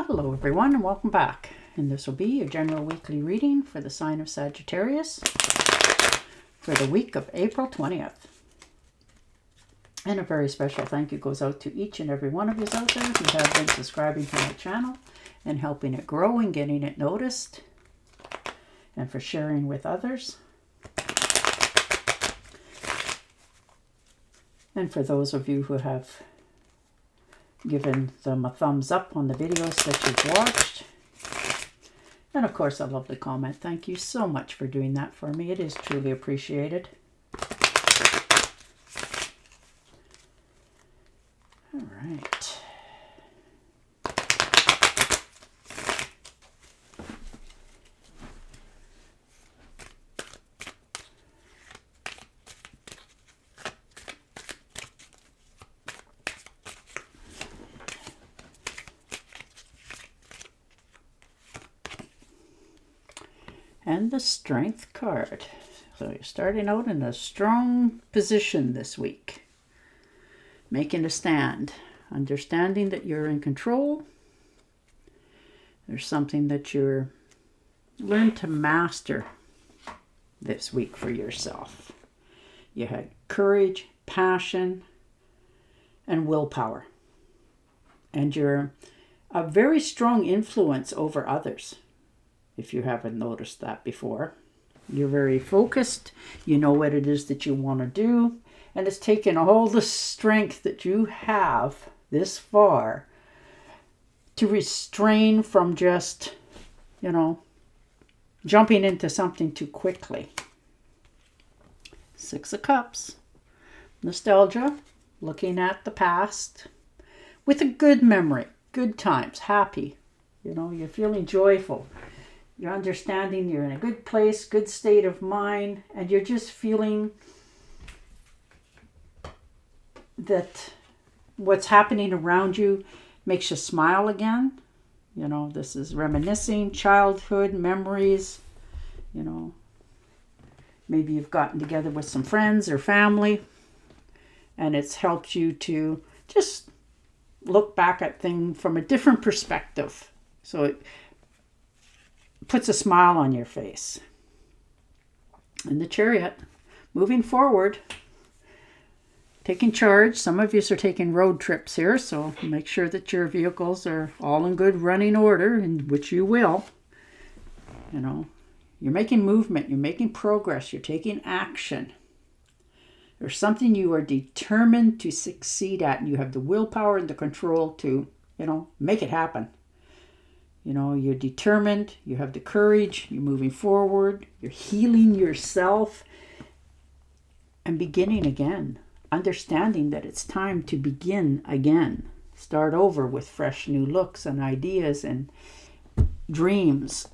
Hello everyone and welcome back. And this will be your general weekly reading for the sign of Sagittarius for the week of April 20th. And a very special thank you goes out to each and every one of you out there who have been subscribing to my channel and helping it grow and getting it noticed, and for sharing with others. And for those of you who have given them a thumbs up on the videos that you've watched. And of course, a lovely comment. Thank you so much for doing that for me. It is truly appreciated. All right. And the Strength card. So you're starting out in a strong position this week. Making a stand. Understanding that you're in control. There's something that you're learned to master this week for yourself. You had courage, passion, and willpower. And you're a very strong influence over others. If you haven't noticed that before, you're very focused. You know what it is that you want to do. And it's taken all the strength that you have this far to restrain from just, jumping into something too quickly. 6 of Cups. Nostalgia. Looking at the past with a good memory. Good times. Happy. You're feeling joyful. You're understanding you're in a good place, good state of mind, and you're just feeling that what's happening around you makes you smile again. This is reminiscing childhood memories. Maybe you've gotten together with some friends or family, and it's helped you to just look back at things from a different perspective. So it puts a smile on your face. And the Chariot, moving forward, taking charge. Some of you are taking road trips here, so make sure that your vehicles are all in good running order, and which you will. You're making movement, you're making progress, you're taking action. There's something you are determined to succeed at, and you have the willpower and the control to, make it happen. You're determined, you have the courage, you're moving forward, you're healing yourself and beginning again. Understanding that it's time to begin again. Start over with fresh new looks and ideas and dreams.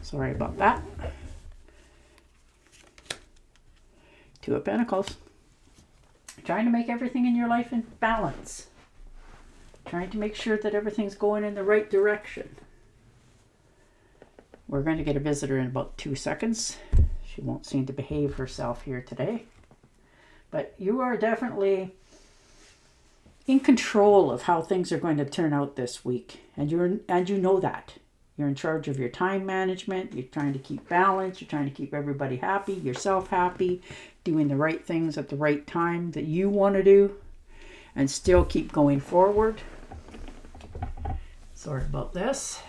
Sorry about that. 2 of Pentacles. Trying to make everything in your life in balance. Trying to make sure that everything's going in the right direction. We're going to get a visitor in about 2 seconds. She won't seem to behave herself here today. But you are definitely in control of how things are going to turn out this week. And you know that. You're in charge of your time management. You're trying to keep balance. You're trying to keep everybody happy, yourself happy, doing the right things at the right time that you want to do, and still keep going forward. Sorry about this.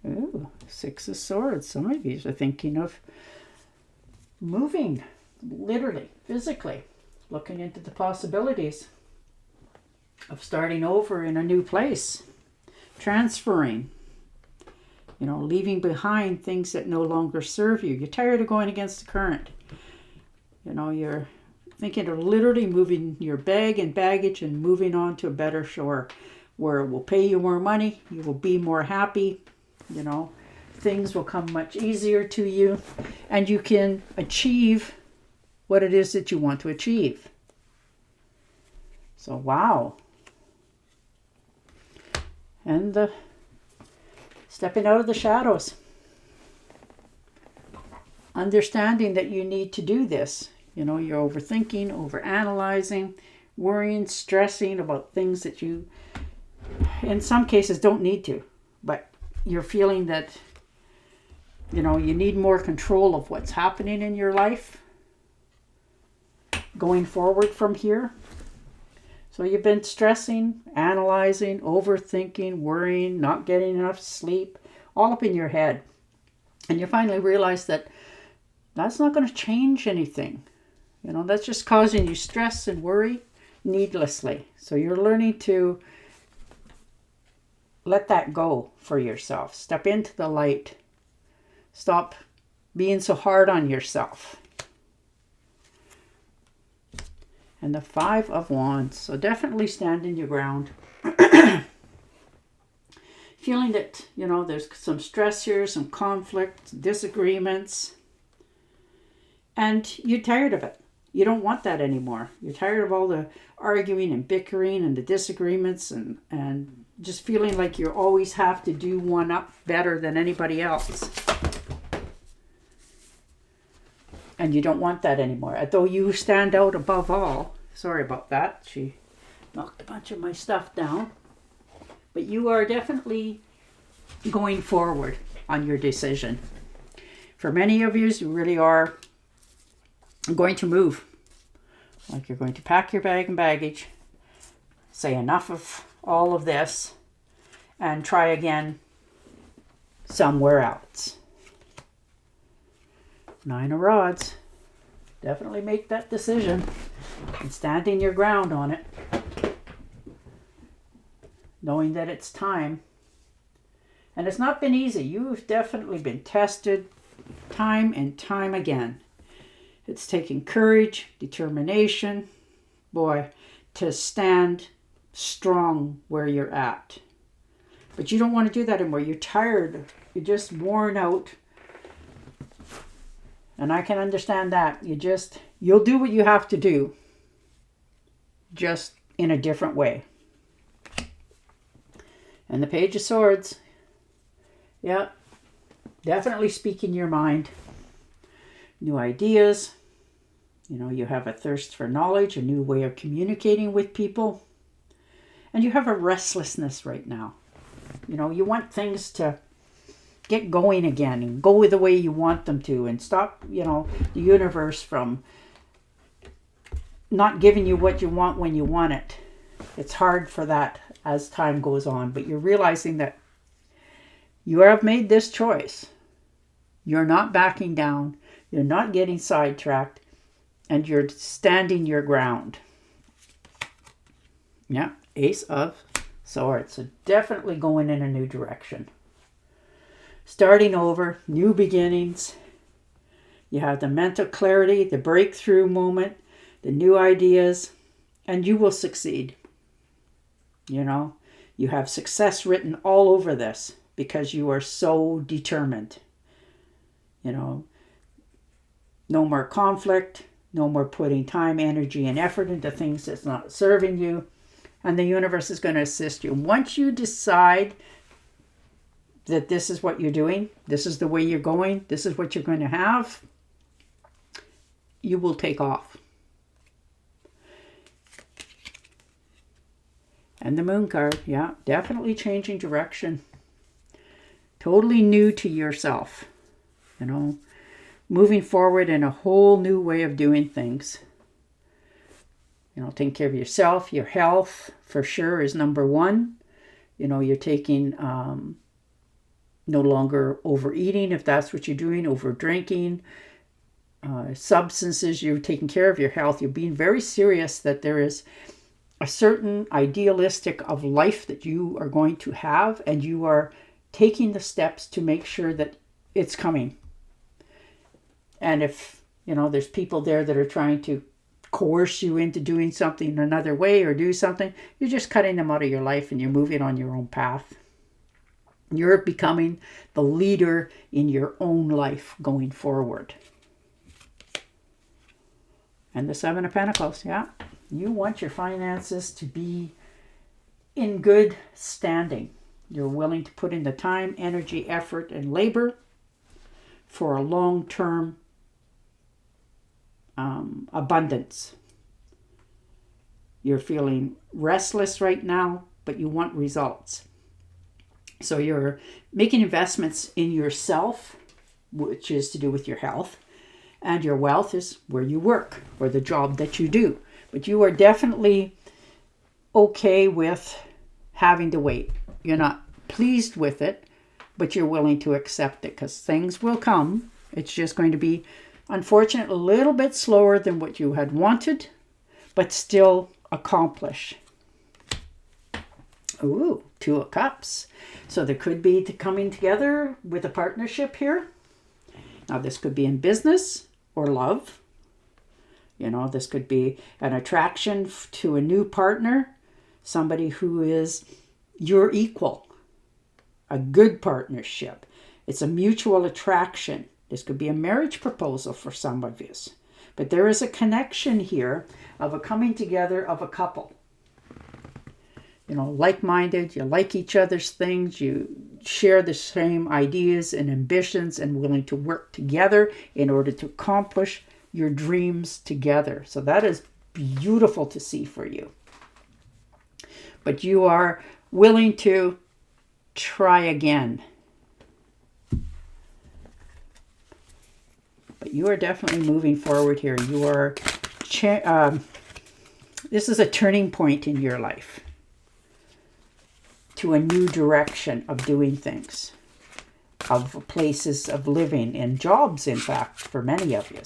Ooh, 6 of Swords. Some of you are thinking of moving. Literally, physically, looking into the possibilities of starting over in a new place, transferring, leaving behind things that no longer serve you. You're tired of going against the current. You're thinking of literally moving your bag and baggage and moving on to a better shore where it will pay you more money, you will be more happy, things will come much easier to you, and you can achieve what it is that you want to achieve. So, wow. And the Stepping out of the shadows. Understanding that you need to do this. You know, you're overthinking, overanalyzing, worrying, stressing about things that you, in some cases, don't need to. But you're feeling that, you know, you need more control of what's happening in your life going forward from here. So you've been stressing, analyzing, overthinking, worrying, not getting enough sleep, all up in your head. And you finally realize that that's not going to change anything. You know, that's just causing you stress and worry needlessly. So you're learning to let that go for yourself. Step into the light. Stop being so hard on yourself. And the 5 of Wands. So definitely standing your ground. Feeling that, you know, there's some stress here, some conflict, disagreements. And you're tired of it. You don't want that anymore. You're tired of all the arguing and bickering and the disagreements and just feeling like you always have to do one up better than anybody else. And you don't want that anymore. Although you stand out above all. Sorry about that. She knocked a bunch of my stuff down. But you are definitely going forward on your decision. For many of you really are going to move. Like you're going to pack your bag and baggage, say enough of all of this, and try again somewhere else. 9 of Rods. Definitely make that decision and standing your ground on it. Knowing that it's time. And it's not been easy. You've definitely been tested time and time again. It's taken courage, determination, boy, to stand strong where you're at. But you don't want to do that anymore. You're tired. You're just worn out. And I can understand that. You'll do what you have to do, just in a different way. And the Page of Swords. Yeah, definitely speaking your mind. New ideas. You know, you have a thirst for knowledge, a new way of communicating with people. And you have a restlessness right now. You know, you want things to get going again and go the way you want them to and stop, you know, the universe from not giving you what you want when you want it. It's hard for that as time goes on, but you're realizing that you have made this choice. You're not backing down. You're not getting sidetracked. And you're standing your ground. Yeah, Ace of Swords. So definitely going in a new direction. Starting over, new beginnings. You have the mental clarity, the breakthrough moment, the new ideas, and you will succeed. You know, you have success written all over this because you are so determined. You know, no more conflict, no more putting time, energy, and effort into things that's not serving you. And the universe is going to assist you. Once you decide that this is what you're doing, this is the way you're going, this is what you're going to have, you will take off. And the Moon card, yeah, definitely changing direction. Totally new to yourself. You know, moving forward in a whole new way of doing things. You know, taking care of yourself, your health for sure is number one. You know, you're taking no longer overeating if that's what you're doing, over drinking, substances. You're taking care of your health. You're being very serious that there is a certain idealistic of life that you are going to have, and you are taking the steps to make sure that it's coming. And if, you know, there's people there that are trying to coerce you into doing something another way or do something, you're just cutting them out of your life and you're moving on your own path. You're becoming the leader in your own life going forward. And the 7 of Pentacles, yeah. You want your finances to be in good standing. You're willing to put in the time, energy, effort, and labor for a long-term abundance. You're feeling restless right now, but you want results. So you're making investments in yourself, which is to do with your health, and your wealth is where you work, or the job that you do. But you are definitely okay with having to wait. You're not pleased with it, but you're willing to accept it because things will come. It's just going to be, unfortunately, a little bit slower than what you had wanted, but still accomplish. Ooh, 2 of Cups. So there could be coming together with a partnership here. Now this could be in business or love. You know, this could be an attraction to a new partner, somebody who is your equal, a good partnership. It's a mutual attraction. This could be a marriage proposal for some of you. But there is a connection here of a coming together of a couple. You know, like-minded, you like each other's things, you share the same ideas and ambitions and willing to work together in order to accomplish your dreams together. So that is beautiful to see for you. But you are willing to try again. But you are definitely moving forward here. You are, this is a turning point in your life to a new direction of doing things, of places of living, and jobs, in fact, for many of you.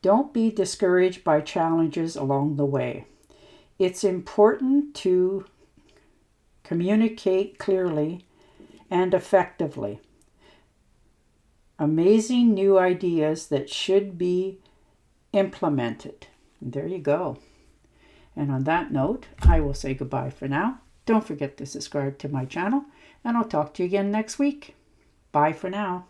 Don't be discouraged by challenges along the way. It's important to communicate clearly and effectively. Amazing new ideas that should be implemented. And there you go. And on that note, I will say goodbye for now. Don't forget to subscribe to my channel, and I'll talk to you again next week. Bye for now.